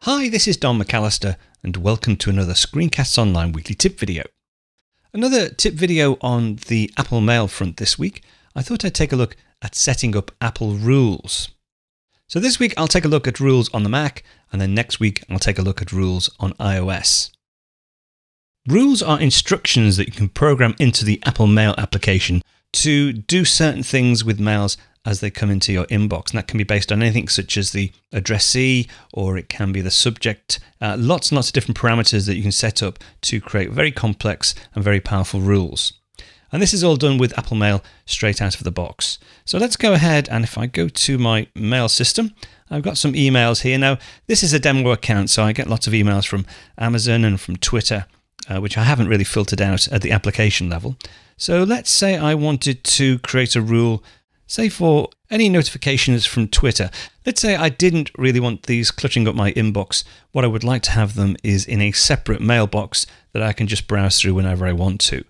Hi, this is Don McAllister and welcome to another Screencasts Online weekly tip video. Another tip video on the Apple Mail front this week. I thought I'd take a look at setting up Apple rules. So this week I'll take a look at rules on the Mac, and then next week I'll take a look at rules on iOS. Rules are instructions that you can program into the Apple Mail application to do certain things with mails as they come into your inbox. And that can be based on anything such as the addressee, or it can be the subject. Lots and lots of different parameters that you can set up to create very complex and very powerful rules. And this is all done with Apple Mail straight out of the box. So let's go ahead, and if I go to my mail system, I've got some emails here. Now, this is a demo account, so I get lots of emails from Amazon and from Twitter, which I haven't really filtered out at the application level. So let's say I wanted to create a rule, say for any notifications from Twitter. Let's say I didn't really want these clutching up my inbox. What I would like to have them is in a separate mailbox that I can just browse through whenever I want to.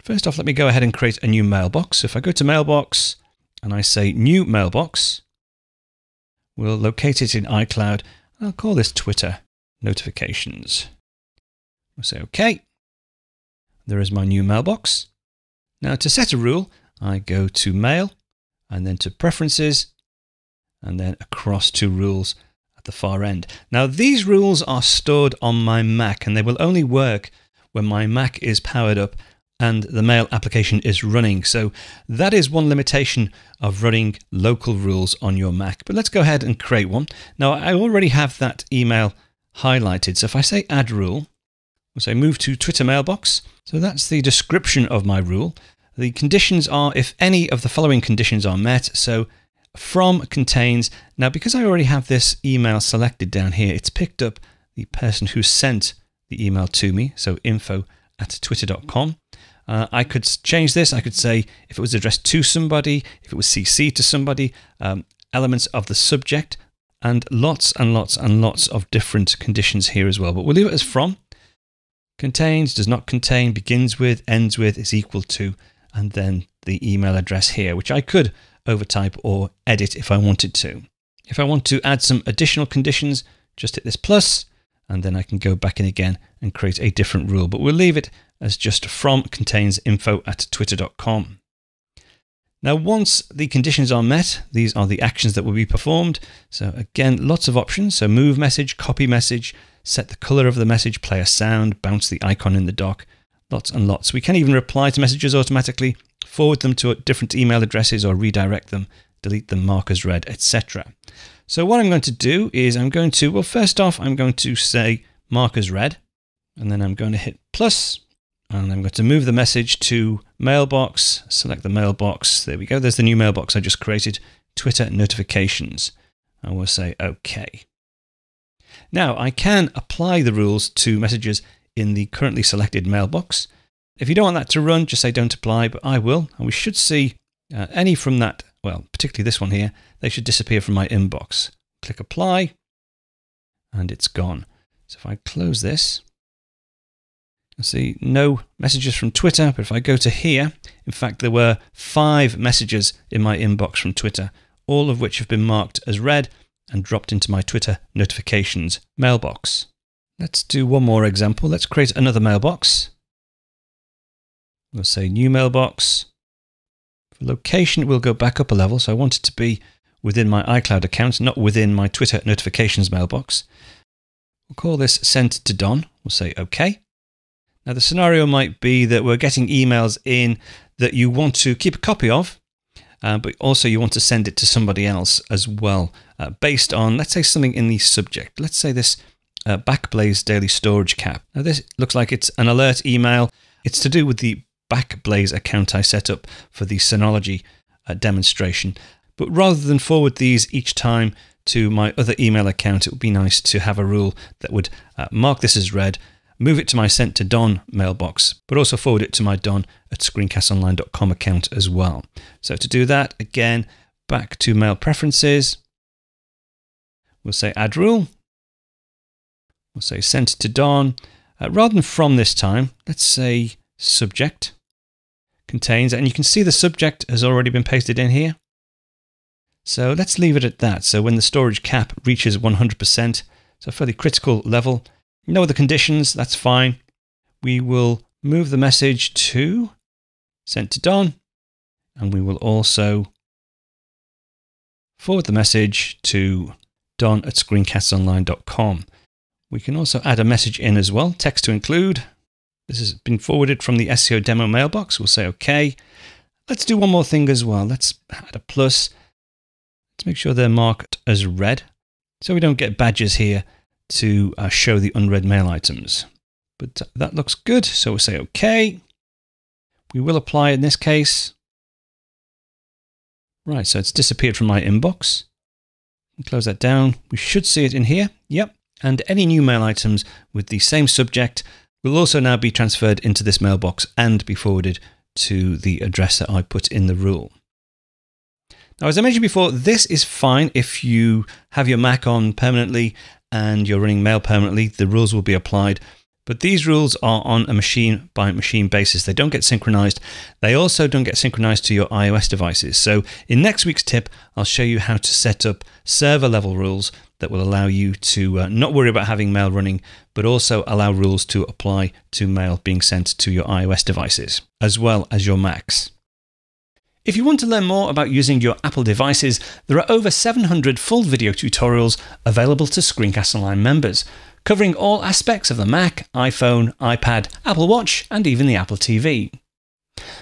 First off, let me go ahead and create a new mailbox. So if I go to Mailbox and I say New Mailbox, we'll locate it in iCloud. I'll call this Twitter Notifications. We'll say OK. There is my new mailbox. Now to set a rule, I go to Mail, and then to Preferences, and then across to Rules at the far end. Now these rules are stored on my Mac, and they will only work when my Mac is powered up and the Mail application is running. So that is one limitation of running local rules on your Mac. But let's go ahead and create one. Now I already have that email highlighted. So if I say Add Rule, we'll say Move to Twitter Mailbox. So that's the description of my rule. The conditions are if any of the following conditions are met. So from contains. Now, because I already have this email selected down here, it's picked up the person who sent the email to me. So info@twitter.com. I could change this. I could say if it was addressed to somebody, if it was CC to somebody, elements of the subject, and lots and lots and lots of different conditions here as well. But we'll leave it as from. Contains, does not contain, begins with, ends with, is equal to, and then the email address here, which I could overtype or edit if I wanted to. If I want to add some additional conditions, just hit this plus, and then I can go back in again and create a different rule. But we'll leave it as just from contains info@twitter.com. Now, once the conditions are met, these are the actions that will be performed. So again, lots of options. So move message, copy message, set the color of the message, play a sound, bounce the icon in the dock. Lots and lots. We can even reply to messages automatically, forward them to different email addresses or redirect them, delete them, mark as read, etc. So what I'm going to do is well, first off, I'm going to say mark as read, and then I'm going to hit plus, and I'm going to move the message to mailbox, select the mailbox. There we go. There's the new mailbox I just created, Twitter Notifications. And we'll say OK. Now I can apply the rules to messages in the currently selected mailbox. If you don't want that to run, just say don't apply, but I will. And we should see any from that, well, particularly this one here, they should disappear from my inbox. Click apply, and it's gone. So if I close this, you'll see no messages from Twitter, but if I go to here, in fact, there were 5 messages in my inbox from Twitter, all of which have been marked as read and dropped into my Twitter Notifications mailbox. Let's do one more example. Let's create another mailbox. We'll say new mailbox. For location, we'll go back up a level. So I want it to be within my iCloud account, not within my Twitter Notifications mailbox. We'll call this Sent to Don. We'll say OK. Now the scenario might be that we're getting emails in that you want to keep a copy of, but also you want to send it to somebody else as well, based on, let's say, something in the subject. Let's say this Backblaze daily storage cap. Now this looks like it's an alert email. It's to do with the Backblaze account I set up for the Synology demonstration. But rather than forward these each time to my other email account, it would be nice to have a rule that would mark this as read, move it to my Sent to Don mailbox, but also forward it to my don@ScreenCastsOnline.com account as well. So to do that, again, back to Mail Preferences, we'll say Add Rule. We'll say Sent to Don. Rather than from this time, let's say Subject Contains, and you can see the subject has already been pasted in here. So let's leave it at that. So when the storage cap reaches 100%, So fairly critical level. No other conditions, that's fine. We will move the message to sent to Don, and we will also forward the message to don@screencastsonline.com. We can also add a message in as well, text to include. This has been forwarded from the SCO demo mailbox. We'll say OK. Let's do one more thing as well. Let's add a plus. Let's make sure they're marked as read, so we don't get badges here to show the unread mail items. But that looks good, so we'll say OK. We will apply in this case. Right, so it's disappeared from my inbox. Close that down. We should see it in here. Yep. And any new mail items with the same subject will also now be transferred into this mailbox and be forwarded to the address that I put in the rule. Now, as I mentioned before, this is fine if you have your Mac on permanently and you're running mail permanently. The rules will be applied. But these rules are on a machine by machine basis. They don't get synchronized. They also don't get synchronized to your iOS devices. So in next week's tip, I'll show you how to set up server level rules that will allow you to not worry about having mail running, but also allow rules to apply to mail being sent to your iOS devices, as well as your Macs. If you want to learn more about using your Apple devices, there are over 700 full video tutorials available to Screencast Online members, covering all aspects of the Mac, iPhone, iPad, Apple Watch, and even the Apple TV.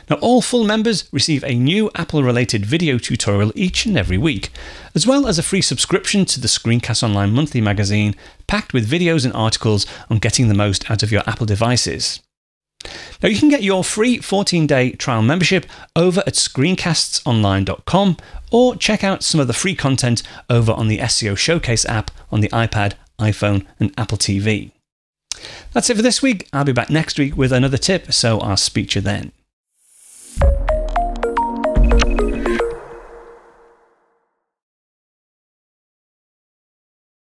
Now, all full members receive a new Apple-related video tutorial each and every week, as well as a free subscription to the Screencast Online monthly magazine, packed with videos and articles on getting the most out of your Apple devices. Now, you can get your free 14-day trial membership over at ScreenCastsOnline.com, or check out some of the free content over on the SCO Showcase app on the iPad, iPhone, and Apple TV. That's it for this week. I'll be back next week with another tip, so I'll speak to you then.